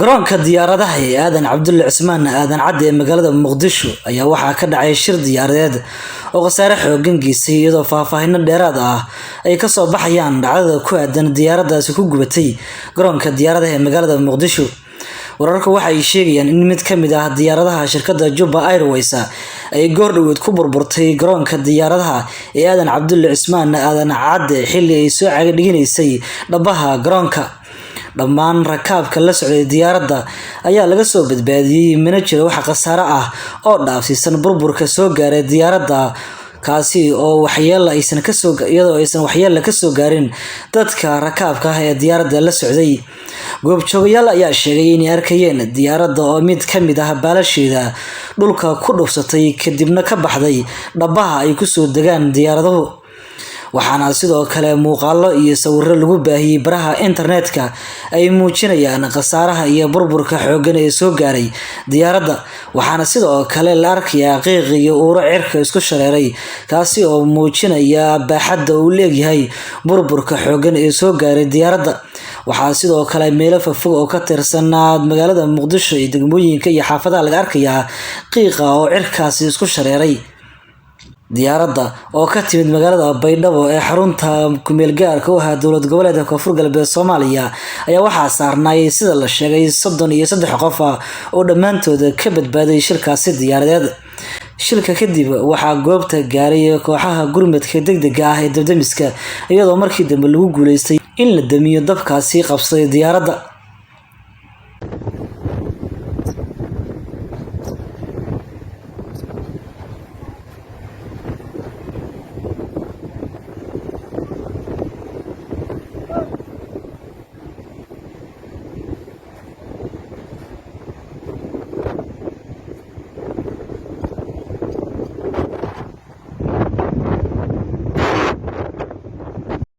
garoonka diyaaradaha ee aadan cabdulle cismaan aadan cadde ee magaalada muqdisho ayaa waxaa ka dhacay shir diyaaradeed oo khasaare xooggan geystay iyadoo faahfaahin dheeraad ah ay ka soo baxayaan dhacdada ku aadan diyaaradaasi ku gubatay garoonka diyaaradaha ee magaalada muqdisho. wararka waxa ay sheegayaan in mid ka mid ah diyaaradaha shirkadda Juba Airways ay goor dhaweed ku burburtay garoonka diyaaradaha ee aadan cabdulle cismaan aadan cadde xilli ay soo caga dhiganaysay dhabaha garoonka. dhammaan rakaabka la socday diyaaradda ayaa laga soo badbaadiyay mana jiro wax khasaare ah oo dhaafsiisan burburka soo gaaray diyaaradda kaasi oo waxyeello aysan ka soo gaarin dadka rakaabka ah ee diyaaradda la socday. goobjoogayaal ayaa sheegay inay arkayeen diyaaradda oo mid ka mid ah baalasheeda dhulka ku dhufsatay kadibna ka baxday dhabaha ay ku soo degaan diyaaraduhu. waxaana sidoo kale muuqaallo iyo sawirro lagu baahiyay baraha internetka ay muujinayaan khasaaraha iyo burburka xooggan ee soo gaaray diyaaradda. waxaana sidoo kale la arkayaa qiiq iyo uuro cirka isku shareeray kaasi oo muujinaya baaxadda uu leeyahay burburka xooggan ee soo gaaray diyaaradda. waxaa sidoo kale meelo fog oo ka tirsan magaalada muqdisho iyo degmooyinka iyo xaafadaha laga arkayaa qiiqa oo cirkaasi isku shareeray. diyaaradda oo ka timid magaalada Baydhabo ee xarunta kumeel gaarka u ah dowlad goboleedka Koonfur Galbeed Soomaaliya ayaa waxaa saarnay sida la sheegay 33 qof oo dhammaantood ka badbaaday shilkaasi diyaaradeed. shilka kadib waxaa goobta gaaray kooxaha gurmadka degdega ah ee dab-damiska iyadoo markii dambe lagu guuleystay in la damiyo dabkaasi qabsaday diyaaradda.